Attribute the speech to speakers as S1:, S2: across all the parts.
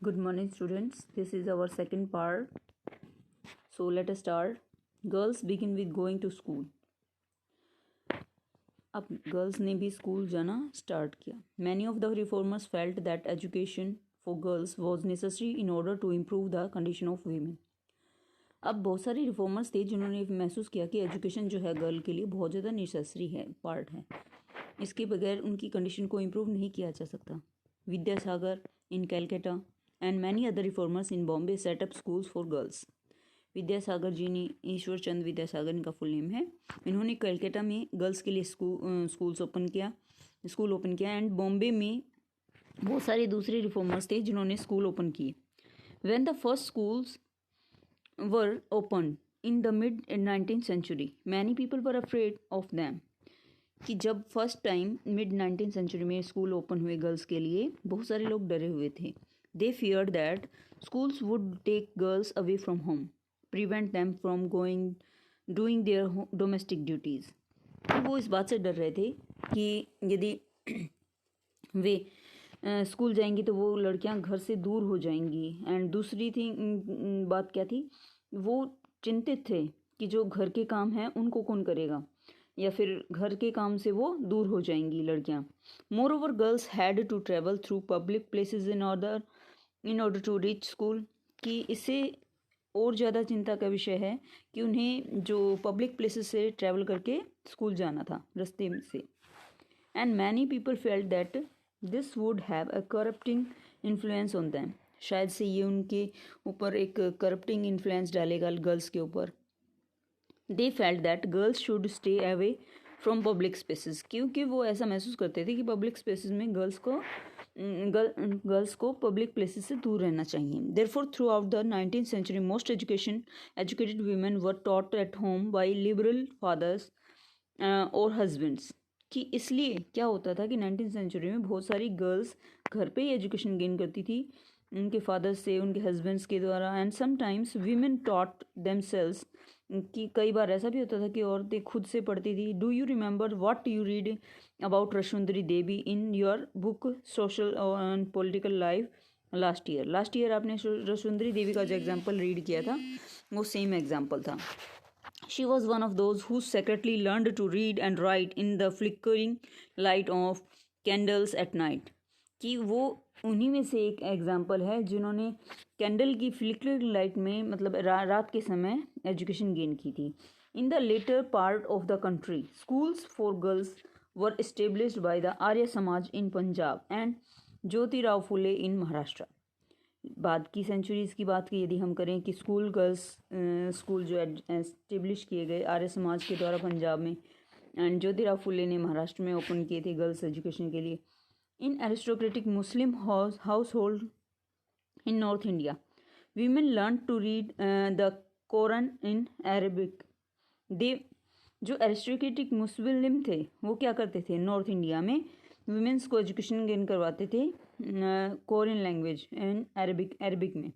S1: Good morning, students. This is our second part. So let us start. Girls begin with going to school. अब girls ने भी school जाना start किया. Many of the reformers felt that education for girls was necessary in order to improve the condition of women. अब बहुत सारे reformers थे जिन्होंने महसूस किया कि एजुकेशन जो है गर्ल के लिए बहुत ज़्यादा नेसेसरी है, पार्ट है. इसके बगैर उनकी कंडीशन को इम्प्रूव नहीं किया जा सकता. Vidyasagar in Calcutta and many other reformers in Bombay set up schools for girls. Vidyasagar ji ने, ईश्वर चंद विद्यासागर इनका फुल नेम है, इन्होंने कलकत्ता में गर्ल्स के लिए स्कूल ओपन किया एंड बॉम्बे में बहुत सारे दूसरे रिफॉर्मर्स थे जिन्होंने स्कूल ओपन किए. When the first schools were open in the mid 19th century many people were afraid of them. कि जब first time mid 19th century में स्कूल ओपन हुए गर्ल्स के लिए, बहुत सारे लोग डरे हुए थे. They feared that schools would take girls away from home, prevent them from doing there domestic duties. वो इस बात से डर रहे थे कि यदि वे स्कूल जाएंगी तो वो लड़कियां घर से दूर हो जाएंगी. एंड दूसरी बात क्या थी, वो चिंतित थे कि जो घर के काम हैं उनको कौन करेगा, या फिर घर के काम से वो दूर हो जाएंगी लड़कियां. More over girls had to travel through public places in order to reach school. कि इससे और ज़्यादा चिंता का विषय है कि उन्हें जो पब्लिक प्लेसेस से ट्रैवल करके स्कूल जाना था रास्ते से. And many people felt that this would have a corrupting influence on them. शायद से ये उनके ऊपर एक करप्टिंग इन्फ्लुएंस डालेगा गर्ल्स के ऊपर. They felt that girls should stay away from public spaces. क्योंकि वो ऐसा महसूस करते थे कि पब्लिक स्पेसेस में गर्ल्स को पब्लिक प्लेसेस से दूर रहना चाहिए. Therefore throughout the 19th century most educated women were taught at home by liberal fathers और हस्बैंड्स. कि इसलिए क्या होता था कि 19th सेंचुरी में बहुत सारी गर्ल्स घर पे ही एजुकेशन गेन करती थी उनके फादर्स से, उनके हस्बैंड्स के द्वारा. And sometimes women taught themselves. कि कई बार ऐसा भी होता था कि औरतें खुद से पढ़ती थी. Do you remember what you read about Rashsundari Devi in your book social and political life last year आपने रशुंदरी देवी का जो एग्जाम्पल रीड किया था वो सेम एग्जाम्पल था. She was one of those who secretly learned to read and write in the flickering light of candles at night. कि वो उन्हीं में से एक एग्जाम्पल है जिन्होंने कैंडल की फ्लिकरिंग लाइट में, मतलब रात के समय एजुकेशन गेन की थी. In the latter part of the country schools for girls were established by the Arya Samaj in Punjab and Jyotirao Phule in Maharashtra. बाद की सेंचुरीज़ की बात की यदि हम करें कि स्कूल जो एस्टेब्लिश किए गए आर्य समाज के द्वारा पंजाब में एंड ज्योतिराव फुले ने महाराष्ट्र में ओपन किए थे गर्ल्स एजुकेशन के लिए. In aristocratic Muslim household in North India women learn to read the Koran in Arabic. जो एरिस्टोक्रेटिक मुस्लिम थे वो क्या करते थे, नॉर्थ इंडिया में वुमेन्स को एजुकेशन गेन करवाते थे कोरियन लैंग्वेज एंड अरबिक में.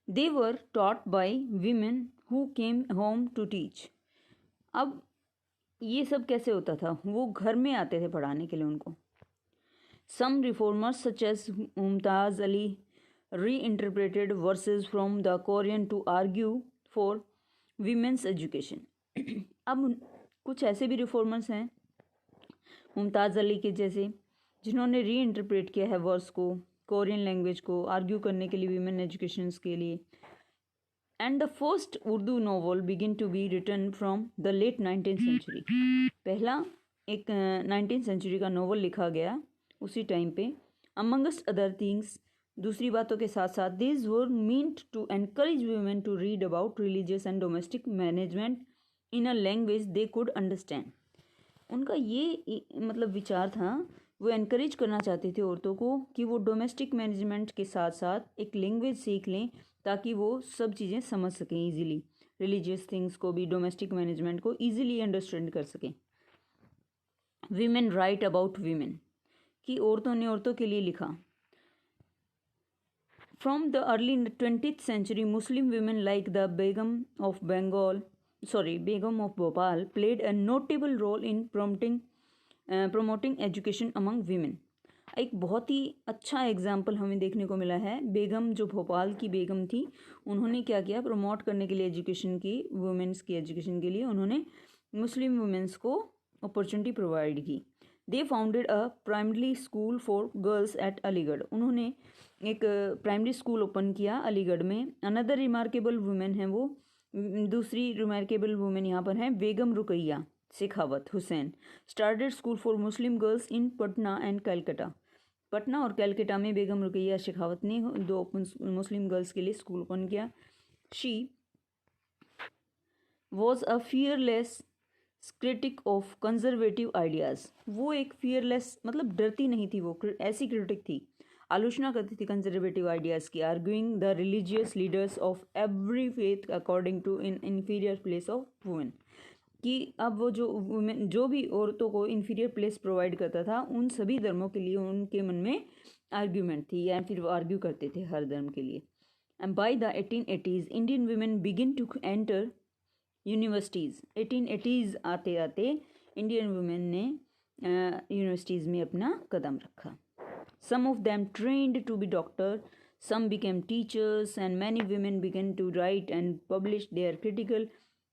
S1: They were taught by women who came home to teach. अब ये सब कैसे होता था, वो घर में आते थे पढ़ाने के लिए उनको. Some reformers such as Mumtaz Ali reinterpreted verses from the Koran to argue for women's education. अब कुछ ऐसे भी रिफॉर्मर्स हैं मुमताज़ अली के जैसे जिन्होंने री इंटरप्रेट किया है वर्स को, कोरियन लैंग्वेज को, आर्ग्यू करने के लिए वीमेन एजुकेशन के लिए. And the first Urdu novel begin to be written from the late 19th century. पहला एक 19th सेंचुरी का नॉवल लिखा गया उसी टाइम पे. अमंगस्ट अदर थिंग्स, दूसरी बातों के साथ साथ, this were meant to encourage women to read about religious and domestic management in a language they could understand. उनका ये मतलब विचार था, वो एनकरेज करना चाहते थे औरतों को कि वो डोमेस्टिक मैनेजमेंट के साथ साथ एक लैंग्वेज सीख लें ताकि वो सब चीज़ें समझ सकें ईजिली, रिलीजियस थिंग्स को भी, डोमेस्टिक मैनेजमेंट को ईजिली अंडरस्टैंड कर सकें. वीमेन राइट अबाउट वीमेन, कि औरतों ने औरतों के लिए लिखा. From the early 20th century Muslim women like the Begum of Bhopal played a notable role in promoting education among women. एक बहुत ही अच्छा एग्जाम्पल हमें देखने को मिला है, बेगम जो भोपाल की बेगम थी, उन्होंने क्या किया, प्रमोट करने के लिए एजुकेशन की, वुमेंस की एजुकेशन के लिए उन्होंने मुस्लिम वुमेंस को अपॉर्चुनिटी प्रोवाइड की। They founded a primary school for girls at Aligarh, उन्होंने एक प्राइमरी स्कूल ओपन किया अलीगढ़ में। अनदर रिमार्केबल वुमेन है वो, दूसरी रिमार्केबल वुमेन यहाँ पर है Begum Rokeya Sakhawat Hossain, started school for Muslim girls in Patna and Calcutta. Patna और कलकत्ता में बेगम रुकैया शेखावत ने दो मुस्लिम गर्ल्स के लिए स्कूल ओपन किया। She was a fearless critic of conservative ideas, वो एक फियरलेस मतलब डरती नहीं थी, वो ऐसी क्रिटिक थी, आलोचना करती थी कंजर्वेटिव आइडियाज़ की। Arguing the religious leaders of every faith according to an inferior place of women, कि अब वो जो वुमेन जो भी औरतों को इन्फीरियर प्लेस प्रोवाइड करता था, उन सभी धर्मों के लिए उनके मन में आर्ग्यूमेंट थी, या फिर वो आर्ग्यू करते थे हर धर्म के लिए। And by the 1880s Indian women begin to enter universities, 1880s आते आते इंडियन वुमेन ने यूनिवर्सिटीज़ में अपना कदम रखा। Some of them trained to be doctor, some became teachers, and many women began to write and publish their critical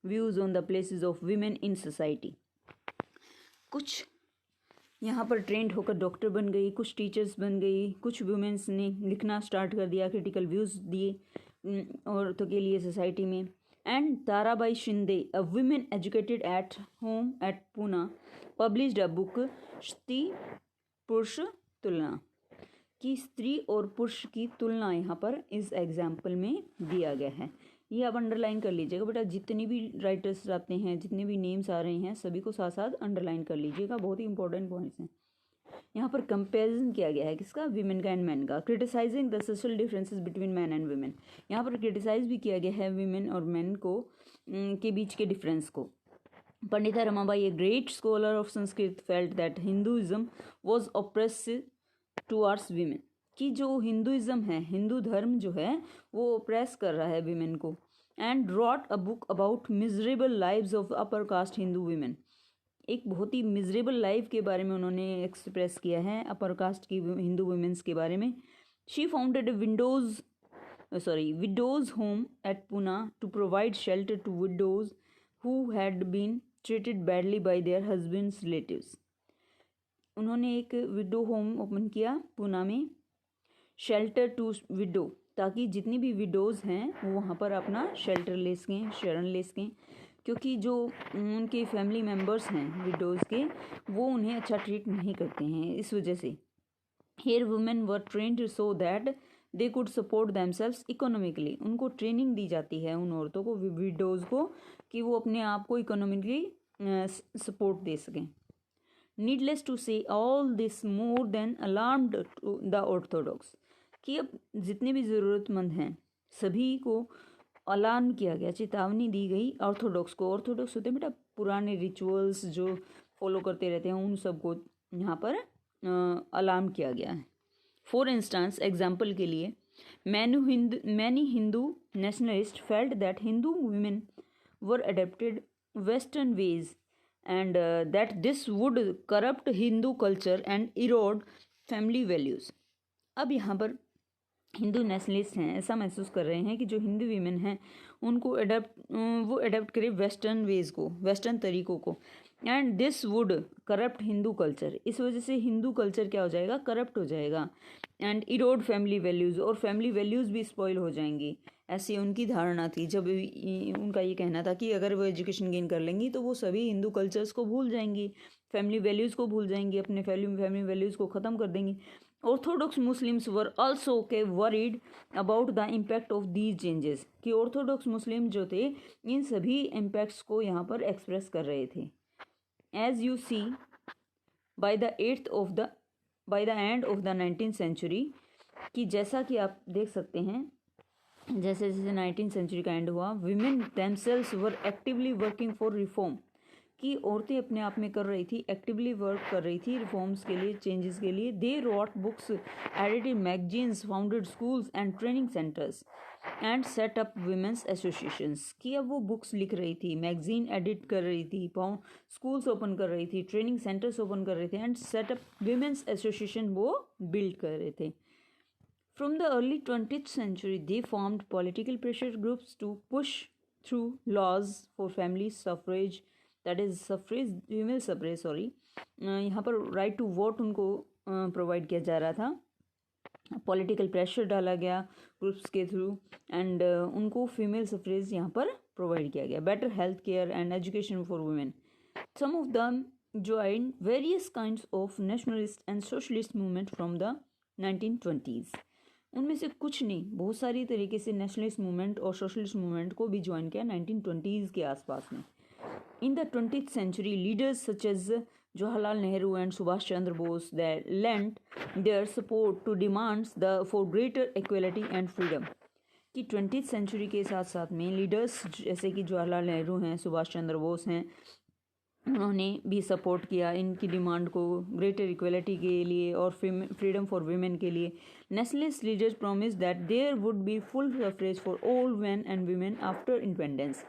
S1: views on the places of women in society. कुछ यहाँ पर trend होकर doctor बन गई, कुछ टीचर्स बन गई, कुछ वुमेन्स ने लिखना स्टार्ट कर दिया, क्रिटिकल व्यूज़ दिए औरतों के लिए सोसाइटी में। And Tarabai Shinde, a women educated at home at Poona, published a book स्त्री पुरुष तुलना, कि स्त्री और पुरुष की तुलना यहाँ पर इस एग्जाम्पल में दिया गया है। ये आप अंडरलाइन कर लीजिएगा बेटा, जितनी भी राइटर्स आते हैं, जितने भी नेम्स आ रहे हैं, सभी को साथ साथ अंडरलाइन कर लीजिएगा, बहुत ही इंपॉर्टेंट पॉइंट्स हैं। यहाँ पर कंपैरिजन किया गया है किसका, वीमेन का एंड मैन का। Criticising the social differences between man and women, यहाँ पर क्रिटिसाइज भी किया गया है वीमेन और मैन को के बीच के डिफरेंस को। Pandita Ramabai, a great scholar of Sanskrit, felt that Hinduism was oppressive towards women, कि जो हिंदुइज्म है, हिंदू धर्म जो है वो ऑप्रेस कर रहा है वीमेन को। And wrote a book about miserable lives of upper cast Hindu women, एक बहुत ही मिजरेबल लाइफ के बारे में उन्होंने एक्सप्रेस किया है अपर कास्ट की हिंदू वुमेन्स के बारे में। She founded widows home at Poona to provide shelter to widows who had been treated badly by their husbands relatives, उन्होंने एक विडो होम ओपन किया पूना में, शेल्टर टू विडो, ताकि जितनी भी विडोज़ हैं वो वहाँ पर अपना शेल्टर ले सकें, शरण ले सकें, क्योंकि जो उनके फैमिली मेम्बर्स हैं विडोज़ के, वो उन्हें अच्छा ट्रीट नहीं करते हैं, इस वजह से। Here women were trained so that they could support themselves economically, उनको ट्रेनिंग दी जाती है उन औरतों को, विडोज़ को, कि वो अपने आप को इकोनॉमिकली सपोर्ट दे सकें। नीडलेस टू से all this more than alarmed the Orthodox, कि अब जितने भी ज़रूरतमंद हैं सभी को अलार्म किया गया, चेतावनी दी गई ऑर्थोडॉक्स को। ऑर्थोडॉक्स होते हैं बेटा पुराने रिचुअल्स जो फॉलो करते रहते हैं, उन सबको यहाँ पर अलार्म किया गया है। फॉर इंस्टांस, एग्जाम्पल के लिए, many Hindu nationalist felt that Hindu women were adapted western ways and that this would corrupt Hindu culture and erode family values. अब यहाँ पर हिंदू नेशनलिस्ट हैं ऐसा महसूस कर रहे हैं कि जो हिंदू वीमेन हैं उनको वो अडेप्ट करें वेस्टर्न वेज को, वेस्टर्न तरीक़ों को, and this would corrupt Hindu culture, इस वजह से हिंदू कल्चर क्या हो जाएगा, करप्ट हो जाएगा, एंड इरोड फैमिली वैल्यूज़, और फैमिली वैल्यूज़ भी स्पॉइल हो जाएंगी, ऐसी उनकी धारणा थी। जब उनका ये कहना था कि अगर वो एजुकेशन गेन कर लेंगी तो वो सभी हिंदू कल्चर्स को भूल जाएंगी, फैमिली वैल्यूज़ को भूल जाएंगी, अपने फैमिली वैल्यूज़ को ख़त्म कर देंगी। ऑर्थोडॉक्स मुस्लिम्स वर ऑल्सो के worried about the impact of these changes, कि ऑर्थोडॉक्स मुस्लिम जो थे इन सभी इम्पैक्ट्स को यहाँ पर एक्सप्रेस कर रहे थे। As you see by the end of the 19th century, कि जैसा कि आप देख सकते हैं जैसे जैसे 19th सेंचुरी का एंड हुआ, women themselves were actively working for reform, कि औरतें अपने आप में कर रही थी, एक्टिवली वर्क कर रही थी रिफॉर्म्स के लिए, चेंजेस के लिए। They wrote books, edited magazines, founded schools and training centres, and set up women's associations, कि अब वो बुक्स लिख रही थी, मैगजीन एडिट कर रही थी, स्कूल्स ओपन कर रही थी, ट्रेनिंग सेंटर्स ओपन कर रहे थे and set up women's association वो बिल्ड कर रहे थे. From the early 20th century, they formed political pressure groups to push through laws for family suffrage, that is suffrage, female suffrage, sorry. यहाँ पर right to vote उनको provide किया जा रहा था, पॉलिटिकल प्रेशर डाला गया ग्रुप्स के थ्रू एंड उनको फीमेल सफ्रेज यहाँ पर प्रोवाइड किया गया. Better health care and education for women. Some of them joined various kinds of nationalist and socialist movement from the 1920s. उनमें से कुछ नहीं, बहुत सारी तरीके से नेशनलिस्ट मूवमेंट और सोशलिस्ट मूवमेंट को भी ज्वाइन किया 1920s के आसपास में. इन the 20th century, leaders such as Jawaharlal Nehru and Subhash Chandra Bose that lent their support to demands for greater equality and freedom. कि 20th century के साथ साथ में लीडर्स जैसे कि जवाहरलाल नेहरू हैं, सुभाष चंद्र बोस हैं, उन्होंने भी सपोर्ट किया इनकी डिमांड को ग्रेटर इक्वलिटी के लिए और फ्रीडम फॉर वीमेन के लिए. Nationalist leaders promise that there would be full suffrage for all man and women after independence.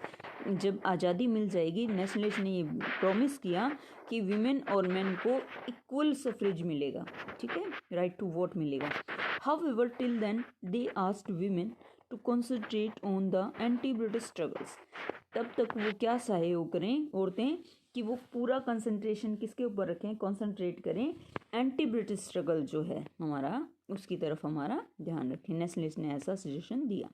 S1: जब आज़ादी मिल जाएगी, नेशनलिस्ट ने ये प्रॉमिस किया कि वीमेन और मेन को इक्वल सफ्रेज मिलेगा, ठीक है, राइट टू वोट मिलेगा. However till then they asked women to concentrate on the anti British struggles. तब तक वो क्या सहयोग करें औरतें कि वो पूरा कंसंट्रेशन किसके ऊपर रखें, कंसंट्रेट करें एंटी ब्रिटिश स्ट्रगल जो है हमारा, उसकी तरफ हमारा ध्यान रखें. नेशनलिस्ट ने ऐसा सजेशन दिया.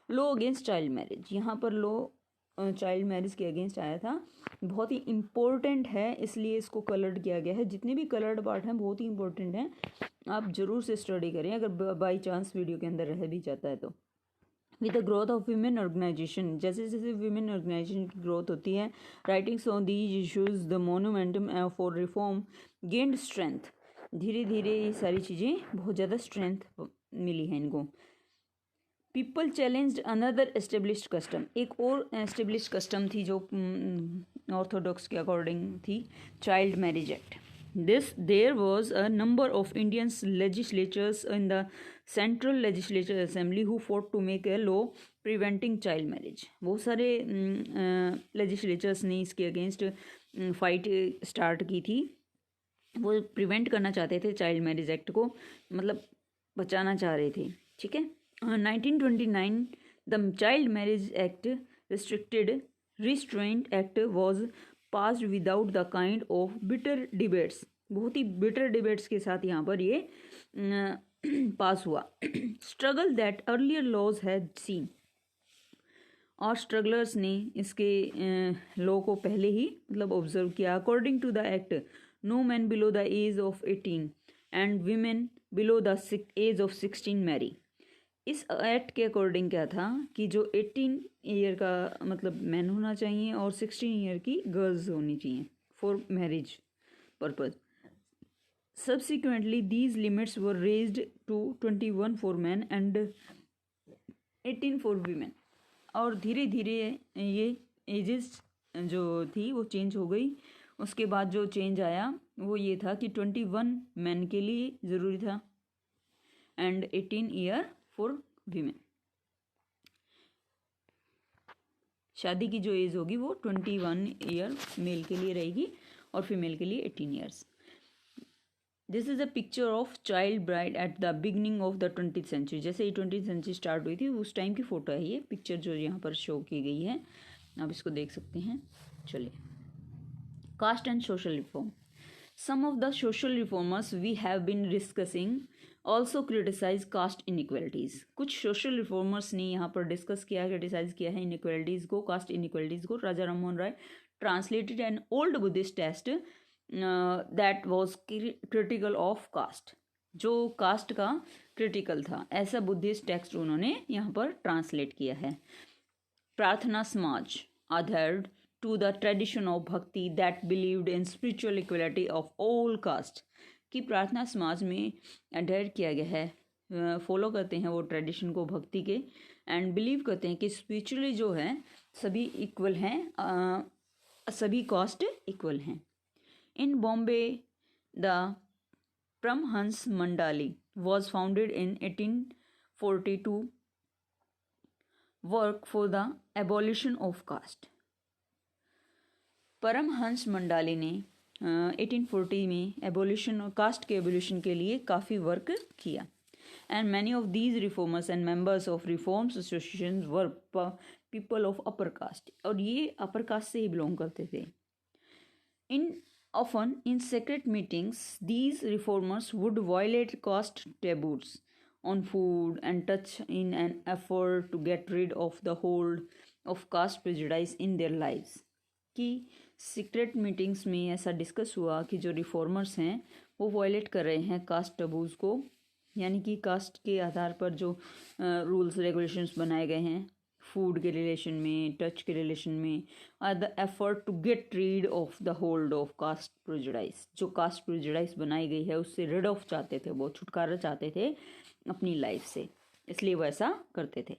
S1: लो अगेंस्ट चाइल्ड मैरिज, यहाँ पर लो चाइल्ड मैरिज के अगेंस्ट आया था. बहुत ही इम्पोर्टेंट है, इसलिए इसको कलर्ड किया गया है. जितने भी कलर्ड पार्ट हैं बहुत ही इंपॉर्टेंट हैं, आप ज़रूर से स्टडी करें अगर बाई चांस वीडियो के अंदर रह भी जाता है तो. With the growth of women organization, जैसे जैसे वीमेन ऑर्गेनाइजेशन की ग्रोथ होती है, writings on these issues the momentum for reform gained strength. धीरे धीरे ये सारी चीज़ें बहुत ज़्यादा स्ट्रेंथ मिली है इनको. People challenged another established custom, एक और एस्टेब्लिश्ड कस्टम थी जो ऑर्थोडॉक्स के अकॉर्डिंग थी, child marriage act. There was a number of Indian legislators in the Central Legislature Assembly who fought to make a law preventing child marriage. बहुत सारे legislators ने इसके अगेंस्ट फाइट स्टार्ट की थी. वो प्रिवेंट करना चाहते थे चाइल्ड मैरिज एक्ट को, मतलब बचाना चाह रहे थे, ठीक है. 1929 the child marriage act restraint act was passed without the kind of bitter debates. बहुत ही बिटर डिबेट्स के साथ यहाँ पर ये पास हुआ. Struggle that earlier laws had seen, और स्ट्रगलर्स ने इसके लॉ को पहले ही मतलब ऑब्जर्व किया. According to the act, no man below the age of 18 and women below the age of 16 marry. इस एक्ट के अकॉर्डिंग क्या था कि जो 18 ईयर का मतलब मैन होना चाहिए और 16 ईयर की गर्ल्स होनी चाहिए for marriage purpose. Subsequently these limits were raised to 21 for man and 18 for women. और धीरे धीरे ये एजेस जो थी वो चेंज हो गई. उसके बाद जो चेंज आया वो ये था कि 21 मैन के लिए ज़रूरी था एंड 18 ईयर फॉर वीमेन. शादी की जो एज होगी वो 21 ईयर मेल के लिए रहेगी और फीमेल के लिए 18 years. This is a picture of child bride at the beginning of the 20th century. जैसे ही 20th सेंचुरी स्टार्ट हुई थी उस टाइम की फ़ोटो है ये पिक्चर जो यहाँ पर शो की गई है, आप इसको देख सकते हैं. चलिए, caste and social reform. Some of the social reformers we have been discussing also criticise caste inequalities. कुछ सोशल रिफॉर्मर्स ने यहाँ पर डिस्कस किया, क्रिटिसाइज किया है इनइक्वलिटीज़ को, कास्ट इनइक्वलिटीज़ को. Raja Rammohan Roy translated an old Buddhist text that was critical of caste, जो कास्ट का क्रिटिकल था, ऐसा बुद्धिस्ट टेक्स्ट उन्होंने यहाँ पर ट्रांसलेट किया है. प्रार्थना समाज adhered to the tradition of bhakti that believed in spiritual equality of all caste. कि प्रार्थना समाज में अडेयर किया गया है, फॉलो करते हैं वो ट्रेडिशन को भक्ति के, एंड बिलीव करते हैं कि स्पिरिचुअली जो है सभी इक्वल हैं, सभी कास्ट इक्वल हैं. In Bombay the Paramhans Mandali was founded in 1842 work for the abolition of caste. Paramhans Mandali ने 1840 में एबोलिशन और कास्ट के एबोलिशन के लिए काफ़ी वर्क किया। And many of these reformers and members of reforms association were people of upper cast, और ये अपर कास्ट से ही बिलोंग करते थे। Often in secret meetings, these reformers would violate caste taboos on food and touch in an effort to get rid of the hold of caste prejudice in their lives. कि secret meetings में ऐसा discuss हुआ कि जो reformers हैं वो violet कर रहे हैं कास्ट टबूज को, यानी कि कास्ट के आधार पर जो रूल्स रेगुलेशंस बनाए गए हैं फूड के रिलेशन में, टच के रिलेशन में, are the effort to get rid of the hold of caste prejudice. जो कास्ट प्रेजुडाइस बनाई गई है उससे रिड ऑफ चाहते थे, वो छुटकारा चाहते थे अपनी लाइफ से, इसलिए वो ऐसा करते थे।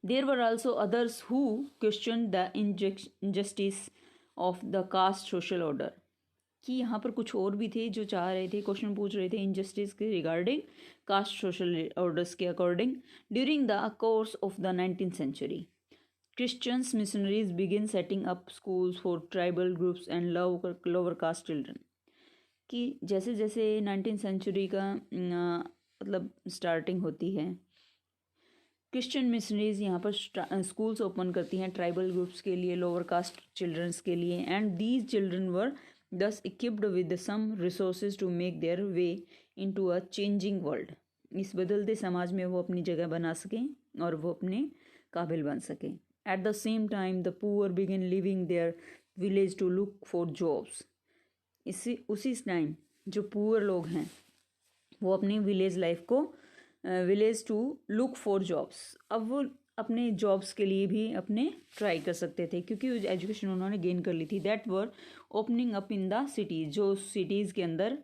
S1: There were also others who question the injustice of the caste social order, कि यहाँ पर कुछ और भी थे जो चाह रहे थे, क्वेश्चन पूछ रहे थे इनजस्टिस के रिगार्डिंग कास्ट सोशल ऑर्डर्स के according. During the course of the 19th century, Christians missionaries begin setting up schools for tribal groups and lower caste children। कि जैसे जैसे 19th century का मतलब स्टार्टिंग होती है, क्रिश्चियन मिशनरीज यहाँ पर स्कूल्स ओपन करती हैं ट्राइबल ग्रुप्स के लिए, लोअर कास्ट चिल्ड्रंस के लिए, and these children were thus equipped with some resources to make their way into a changing world। इस बदलते समाज में वो अपनी जगह बना सकें और वो अपने काबिल बन सकें। At the same time the poor begin leaving their village to look for jobs। उसी टाइम जो पुअर लोग हैं वो अपनी विलेज लाइफ को village to look for jobs, अब वो अपने जॉब्स के लिए भी अपने ट्राई कर सकते थे क्योंकि एजुकेशन उन्होंने गेन कर ली थी। That were opening up in the cities, जो सिटीज़ के अंदर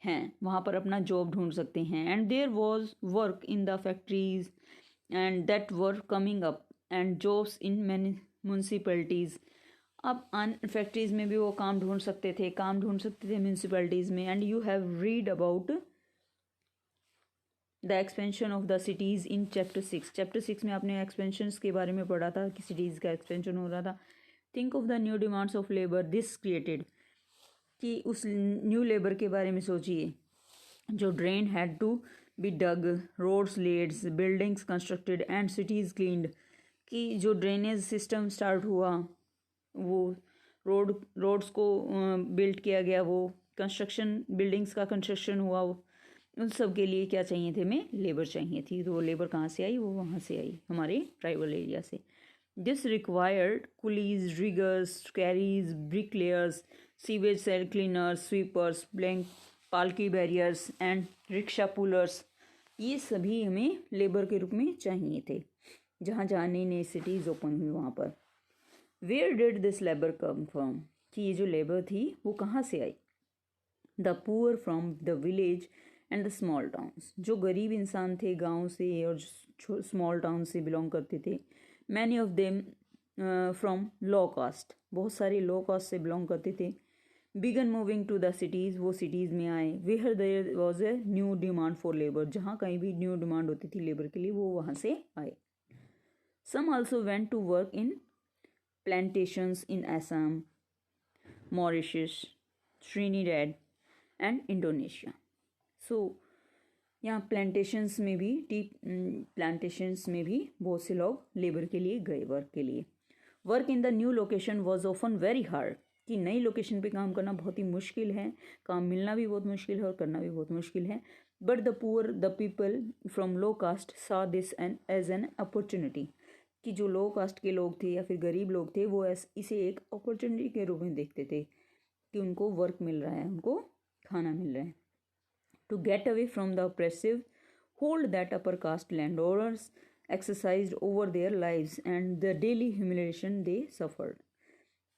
S1: हैं वहाँ पर अपना जॉब ढूंढ सकते हैं। And there was work in the factories and that were coming up and jobs in many municipalities. अब फैक्ट्रीज़ में भी वो काम ढूंढ सकते थे म्यूनसिपलिटीज़ में। And you have read about the expansion of the cities in chapter 6। Chapter 6 में आपने एक्सपेंशंस के बारे में पढ़ा था कि सिटीज़ का एक्सपेंशन हो रहा था। Think of the new demands of labour this created, कि उस न्यू लेबर के बारे में सोचिए। जो drain had to be dug, roads laid, buildings constructed and cities cleaned, कि जो ड्रेनेज सिस्टम स्टार्ट हुआ, वो रोड्स को बिल्ड किया गया, वो कंस्ट्रक्शन बिल्डिंग्स का कंस्ट्रक्शन हुआ, उन सब के लिए क्या चाहिए थे, हमें लेबर चाहिए थी। तो वो लेबर कहाँ से आई, वो वहाँ से आई हमारे ट्राइबल एरिया से। This required coolies, riggers, carriers, bricklayers, sewage सेल क्लीनर्स, स्वीपर्स, ब्लैंक palki bearers and rickshaw pullers. ये सभी हमें लेबर के रूप में चाहिए थे जहाँ जहाँ नई नई सिटीज़ ओपन हुई वहाँ पर। Where did this labour come from, कि ये जो लेबर थी वो कहाँ से आई। The poor from the village and the small towns, जो गरीब इंसान थे गांव से और स्मॉल टाउन से बिलोंग करते थे। Many of them from low caste, बहुत सारे लो कास्ट से बिलोंग करते थे। Began moving to the cities, वो सिटीज़ में आए। Where there was a new demand for labour, जहाँ कहीं भी न्यू डिमांड होती थी लेबर के लिए वो वहाँ से आए। Some also went to work in plantations in Assam, Mauritius, Trinidad and Indonesia. So यहाँ प्लांटेशंस में भी बहुत से लोग लेबर के लिए गए वर्क के लिए। Work in the new location was often very hard, कि नई लोकेशन पे काम करना बहुत ही मुश्किल है, काम मिलना भी बहुत मुश्किल है और करना भी बहुत मुश्किल है। But the people from low caste saw this as an opportunity, कि जो लो कास्ट के लोग थे या फिर गरीब लोग थे वो इसे एक अपॉर्चुनिटी के रूप में देखते थे कि उनको वर्क मिल रहा है, उनको खाना मिल रहा है। To get away from the oppressive hold that upper caste landowners exercised over their lives and the daily humiliation they suffered।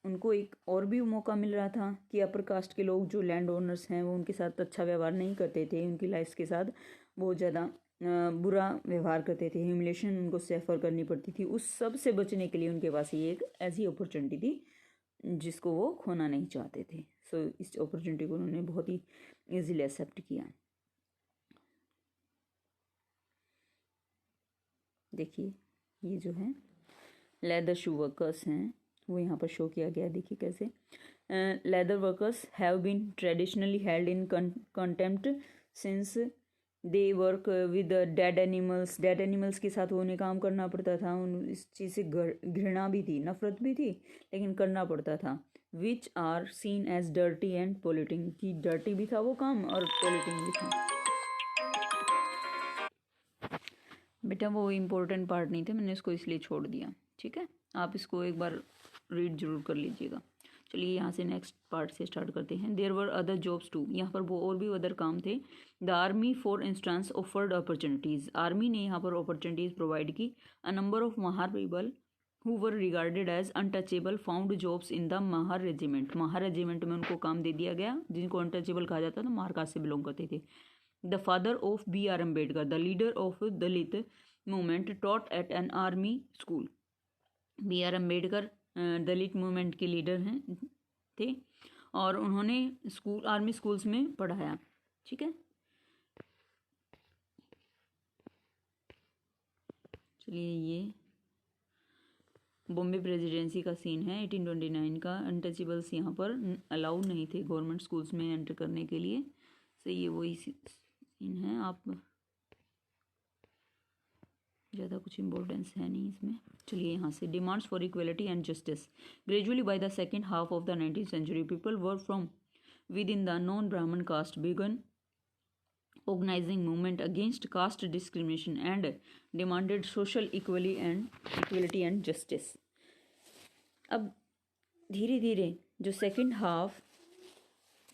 S1: उनको एक और भी मौका मिल रहा था कि अपर कास्ट के लोग जो लैंड ओनर्स हैं वो उनके साथ अच्छा व्यवहार नहीं करते थे, उनकी लाइफ के साथ बहुत ज़्यादा बुरा व्यवहार करते थे, ह्यूमिलेशन उनको सफ़र करनी पड़ती थी। उस सब से बचने के लिए उनके पास ये एक ऐसी अपॉर्चुनिटी थी जिसको वो खोना नहीं चाहते थे। सो इस अपॉर्चुनिटी को उन्होंने बहुत ही ईजीली एक्सेप्ट किया। देखिए ये जो है लेदर शू वर्कर्स हैं वो यहाँ पर शो किया गया। देखिए कैसे leather workers have been traditionally held in contempt since they work with dead animals. Dead animals के साथ उन्हें काम करना पड़ता था, उन इस चीज़ से घृणा भी थी, नफरत भी थी, लेकिन करना पड़ता था। Which are seen as dirty and polluting, की डर्टी भी था वो काम और पोल्यूटिंग भी था। बेटा वो इम्पोर्टेंट पार्ट नहीं थे, मैंने इसको इसलिए छोड़ दिया, ठीक है। आप इसको एक बार रीड जरूर कर लीजिएगा। चलिए यहाँ से नेक्स्ट पार्ट से स्टार्ट करते हैं। There were other jobs too, यहाँ पर वो और भी अदर काम थे। The army for instance offered opportunities, army ने यहाँ पर अपॉर्चुनिटीज़ प्रोवाइड की। A number of Mahar people who were regarded as untouchable found jobs in the Mahar regiment, Mahar regiment में उनको काम दे दिया गया। जिनको अनटचेबल कहा जाता था महार कास्ट से बिलोंग करते थे। The father of B R Ambedkar, the leader of Dalit movement, taught at an army school. B R Ambedkar Dalit movement के लीडर हैं थे और उन्होंने स्कूल आर्मी स्कूल्स में पढ़ाया, ठीक है। चलिए ये बॉम्बे प्रेसिडेंसी का सीन है 1829 का। अनटचेबल्स यहाँ पर अलाउड नहीं थे गवर्नमेंट स्कूल्स में एंटर करने के लिए। तो ये वही सीन है। आप ज़्यादा कुछ इम्पोर्टेंस है नहीं इसमें। चलिए यहाँ से demands for equality and justice. Gradually by the second half of the 19th century people were from within the non Brahmin caste began organizing movement against caste discrimination and demanded social equality and justice। अब धीरे धीरे जो second half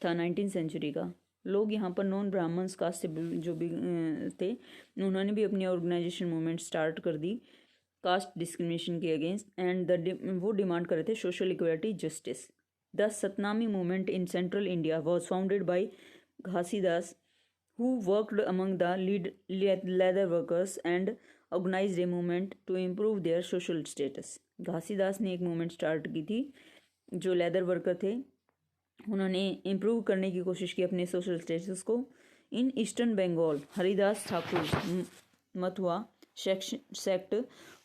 S1: था 19th century का, लोग यहाँ पर non Brahmins cast से जो भी थे उन्होंने भी अपनी ऑर्गेनाइजेशन मूवमेंट स्टार्ट कर दी कास्ट डिस्क्रिमिनेशन के अगेंस्ट एंड वो डिमांड कर रहे थे social equality justice. The Satnami movement in central India was founded by Ghasidas who worked among the leather workers and organized a movement to improve their social status। Ghasidas ने एक movement start की थी, जो leather worker थे उन्होंने इम्प्रूव करने की कोशिश की अपने सोशल स्टेटस को। In eastern Bengal Haridas Thakur Matua sect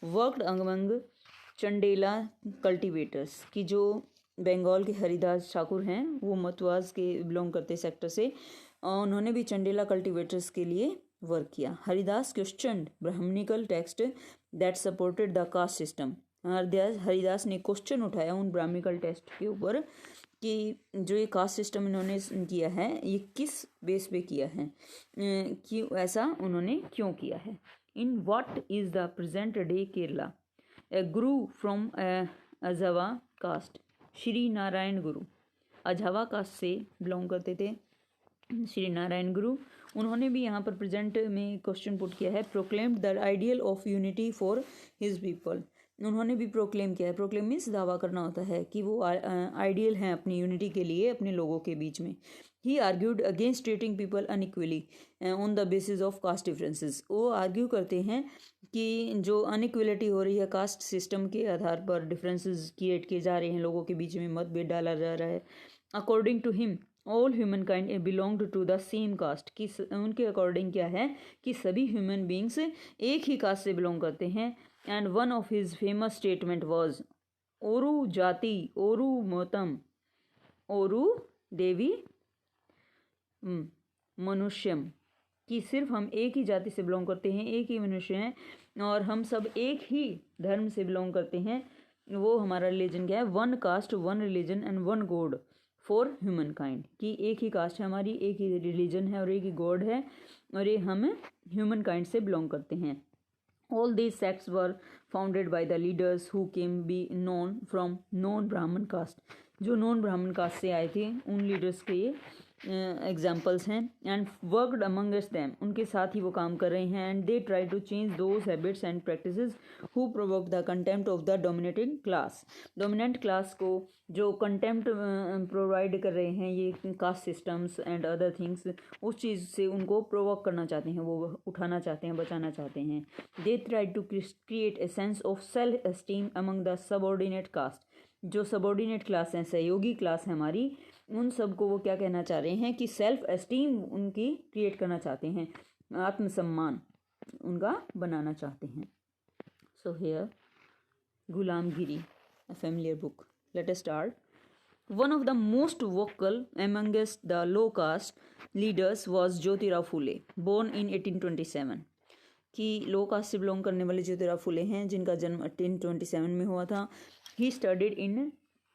S1: worked among Chandala cultivators, की जो बंगाल के हरिदास ठाकुर हैं वो मथुआज के बिलोंग करते सेक्टर से, उन्होंने भी चंडेला कल्टिवेटर्स के लिए वर्क किया। Haridas question brahmanical text that supported the caste system. Haridas ने क्वेश्चन उठाया उन ब्राह्मणिकल टेक्स्ट के ऊपर कि जो ये कास्ट सिस्टम इन्होंने किया है ये किस बेस पे किया है, कि ऐसा उन्होंने क्यों किया है। In what is the present day Kerala a guru from Ezhava caste, Shri Narayana Guru Ezhava cast से बिलोंग करते थे श्री नारायण गुरु, उन्होंने भी यहाँ पर प्रेजेंट में क्वेश्चन पुट किया है। Proclaimed the ideal of unity for his people, उन्होंने भी प्रोक्लेम किया है। प्रोक्लेम मीन्स दावा करना होता है कि वो आइडियल हैं अपनी यूनिटी के लिए अपने लोगों के बीच में। He argued against treating people unequally on the basis of caste differences, वो आर्ग्यू करते हैं कि जो अनइक्वलिटी हो रही है कास्ट सिस्टम के आधार पर डिफरेंसेस क्रिएट किए जा रहे हैं, लोगों के बीच में मतभेद डाला जा रहा है। According to him all humankind belonged to the same caste, कि उनके अकॉर्डिंग क्या है कि सभी ह्यूमन बींग्स एक ही कास्ट से बिलोंग करते हैं। And one of his famous statement was ओरु जाति ओरु मोतम ओरु देवी मनुष्यम, कि सिर्फ हम एक ही जाति से बिलोंग करते हैं, एक ही मनुष्य हैं और हम सब एक ही धर्म से बिलोंग करते हैं। वो हमारा रिलीजन क्या है, one cast one religion and one God for human kind, कि एक ही कास्ट है हमारी, एक ही रिलीजन है और एक ही गॉड है और ये हम ह्यूमन काइंड से बिलोंग करते हैं। All these sects were founded by the leaders who came be known from non Brahmin caste, जो नॉन ब्राह्मण कास्ट से आए थे उन लीडर्स के ये एग्जाम्पल्स हैं। एंड वर्कड अमंगस्ट दैम, उनके साथ ही वो काम कर रहे हैं। And they try to change those habits and practices who provoke the contempt of the dominating class, dominant class को जो कंटेम्प्ट प्रोवाइड कर रहे हैं ये caste systems and other things, उस चीज़ से उनको प्रोवोक करना चाहते हैं, वो उठाना चाहते हैं, बचाना चाहते हैं। They try to create a sense of self esteem among the subordinate caste, जो सबऑर्डिनेट क्लास हैं, सहयोगी क्लास है हमारी, उन सबको वो क्या कहना चाह रहे हैं कि सेल्फ एस्टीम उनकी क्रिएट करना चाहते हैं, आत्मसम्मान उनका बनाना चाहते हैं। So here, Ghulamgiri, a familiar book. Let us start. One of the most vocal amongst the low caste leaders was Jyotirao Phule, born in 1827. कि लो कास्ट से बिलोंग करने वाले ज्योतिराव फुले हैं जिनका जन्म 1827 में हुआ था. He studied in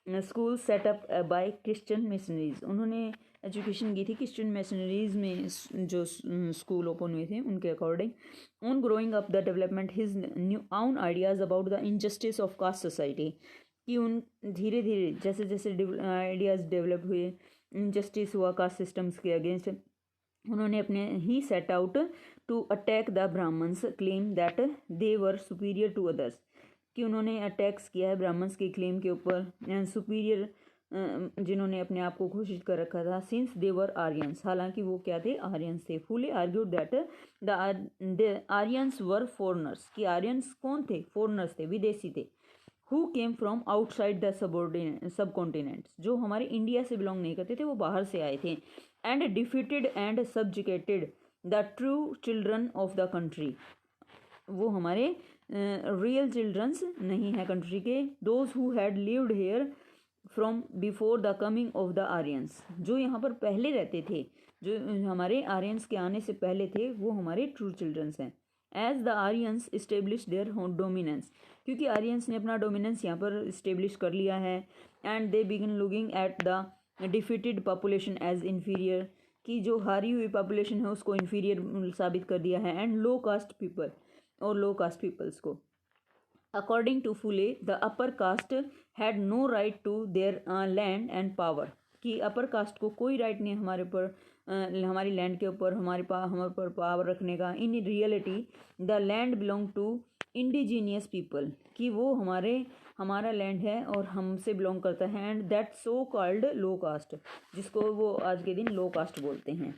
S1: school setup bye Christian missionaries. उन्होंने एजुकेशन की थी क्रिश्चियन मिशनरीज में जो स्कूल ओपन हुए थे उनके according. On growing up the development his new own ideas about the injustice of caste society. कि उन धीरे धीरे जैसे जैसे आइडियाज़ डेवलप हुए, इनजस्टिस हुआ कास्ट सिस्टम्स के अगेंस्ट, उन्होंने अपने ही set out to attack the Brahmans claim that they were superior to others. कि उन्होंने अटैक्स किया है ब्राह्मण्स के क्लेम के ऊपर, सुपीरियर जिन्होंने अपने आप को घोषित कर रखा था, सिंस दे वर आर्यंस, हालांकि वो क्या थे, आर्यंस थे. Phule argued that the Aryans were foreigners. कि आर्यंस कौन थे, फॉरनर्स थे, विदेशी थे. Who came from outside the subcontinents, जो हमारे इंडिया से बिलोंग नहीं करते थे, वो बाहर से आए थे. And defeated and subjugated the true children of the country. वो हमारे रियल चिल्ड्रंस नहीं है कंट्री के. Those who had lived hair from before the coming of the Aryans, जो यहाँ पर पहले रहते थे, जो हमारे आर्यंस के आने से पहले थे, वो हमारे ट्रू चिल्ड्रंस हैं. As the Aryans establish their dominance, क्योंकि आर्यंस ने अपना डोमिनेंस यहाँ पर इस्टेब्लिश कर लिया है. And they begin looking at the defeated population as inferior. कि जो हारी हुई पॉपुलेशन है उसको इन्फीरियर साबित कर दिया है. एंड लो कास्ट पीपल, और लो कास्ट पीपल्स को. According to Phule the upper caste had no right to their land and power. कि अपर कास्ट को कोई राइट नहीं हमारे ऊपर, हमारी लैंड के ऊपर हमारे पर पावर रखने का. In reality the land belong to indigenous people. कि वो हमारा लैंड है और हमसे बिलोंग करता है. And that so called low caste, जिसको वो आज के दिन लो कास्ट बोलते हैं.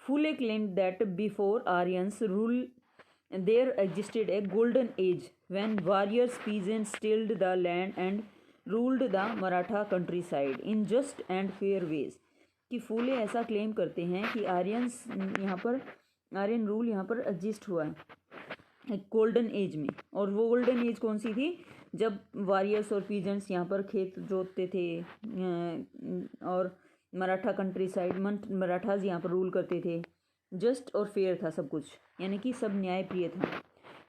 S1: Phule claimed that before Aryans rule there existed a golden age when warriors peasants tilled the land and ruled the Maratha countryside in just and fair ways. कि फूले ऐसा claim करते हैं कि आर्यन रूल यहाँ पर एग्जिस्ट हुआ है एक गोल्डन एज में. और वो गोल्डन एज कौन सी थी, जब वॉरियर्स और पीजेंट्स यहाँ पर खेत जोतते थे और मराठा कंट्री साइड मराठाज यहाँ पर रूल करते थे. जस्ट और फेयर था सब कुछ, यानी कि सब न्यायप्रिय था.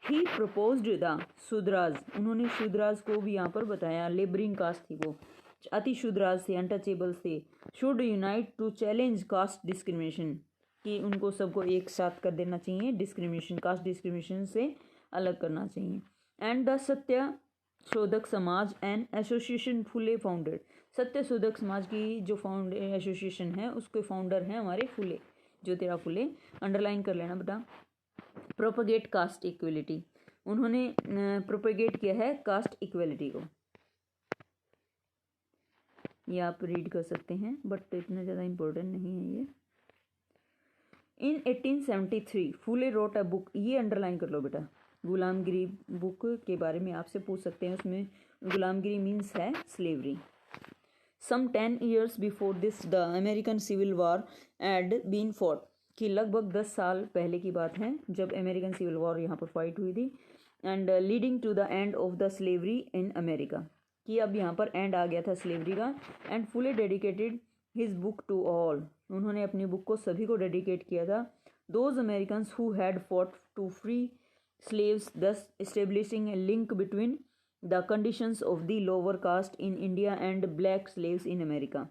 S1: ही प्रपोज्ड द शूद्राज, उन्होंने शूद्राज को भी यहाँ पर बताया. लेबरिंग कास्ट थी वो, अति शूद्राज थे, अनटचेबल्स थे. Should unite to challenge caste discrimination, कि उनको सबको एक साथ कर देना चाहिए, डिस्क्रिमिनेशन कास्ट डिस्क्रिमिनेशन से अलग करना चाहिए. एंड द सत्य शोधक समाज एंड एसोसिएशन फुले फाउंडेड. सत्य शोधक समाज की जो एसोसिएशन है उसके फाउंडर हैं हमारे फुले, ज्योतिराव फुले. अंडरलाइन कर लेना बेटा. प्रोपगेट कास्ट इक्वलिटी, उन्होंने प्रोपगेट किया है कास्ट इक्वलिटी को. ये आप रीड कर सकते हैं बट इतना ज़्यादा इम्पोर्टेंट नहीं है ये. इन 1873 फुले रोट अ बुक, ये अंडरलाइन कर लो बेटा. गुलामगिरी बुक के बारे में आपसे पूछ सकते हैं. उसमें गुलामगिरी मीन्स है slavery. Some 10 years before this, the American Civil War had been fought. कि लगभग 10 साल पहले की बात है जब अमेरिकन सिविल वॉर यहाँ पर फाइट हुई थी. And leading to the end of the slavery in America, कि अब यहाँ पर एंड आ गया था स्लेवरी का. And Phule dedicated his book to all, उन्होंने अपनी बुक को सभी को डेडिकेट किया था. Those Americans who had fought to free slaves, thus establishing a link between the conditions of the lower caste in India and black slaves in America.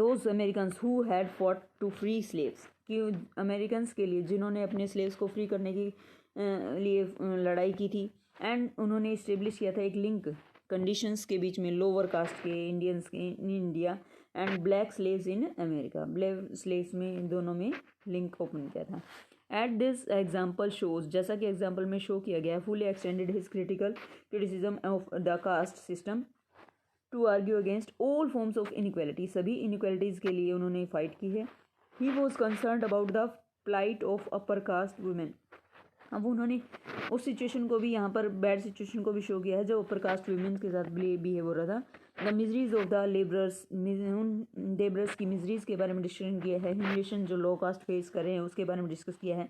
S1: Those Americans who had fought to free slaves, कि Americans के लिए जिन्होंने अपने slaves को free करने की लिए लड़ाई की थी. एंड उन्होंने इस्टेब्लिश किया था एक लिंक कंडीशंस के बीच में, लोअर कास्ट के इंडियंस के in India and black slaves in America. Black slaves में दोनों में लिंक ओपन किया था. एट दिस एग्जाम्पल शोज, जैसा कि एग्जाम्पल में शो किया गया, Phule extended his criticism of the caste system to argue against all forms of inequality. सभी इनइक्वालिटीज़ के लिए उन्होंने फाइट की है. He was concern about the plight of upper caste women. अब उन्होंने उस सिचुएशन को भी यहाँ पर बैड सिचुएशन को भी शो किया है जो अपर कास्ट वुमेन के साथ बिहेव हो रहा था. The miseries of the labourers, उन लेबरर्स की मिजरीज के बारे में डिस्कशन किया है. ह्यूमिलेशन जो लो कास्ट फेस कर रहे हैं उसके बारे में डिस्कस किया है.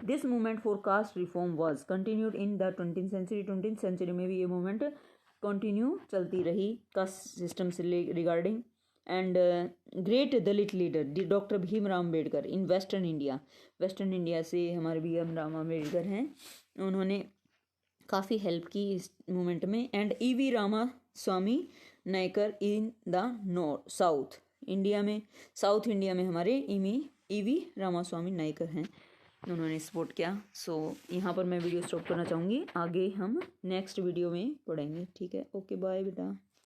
S1: This movement for caste reform was continued in the 20th century में भी ये मूवमेंट कंटिन्यू चलती रही कास्ट सिस्टम से regarding. And great Dalit leader doctor Bhimrao Ambedkar in western India से हमारे भीमराव अम्बेडकर हैं, उन्होंने काफ़ी हेल्प की इस मूवमेंट में। And E V Ramaswamy Naicker in the south India में हमारे ईवी रामास्वामी नायकर हैं, उन्होंने सपोर्ट किया। सो यहाँ पर मैं वीडियो स्टॉप करना चाहूँगी, आगे हम नेक्स्ट वीडियो में पढ़ेंगे। ठीक है, ओके बाय बेटा।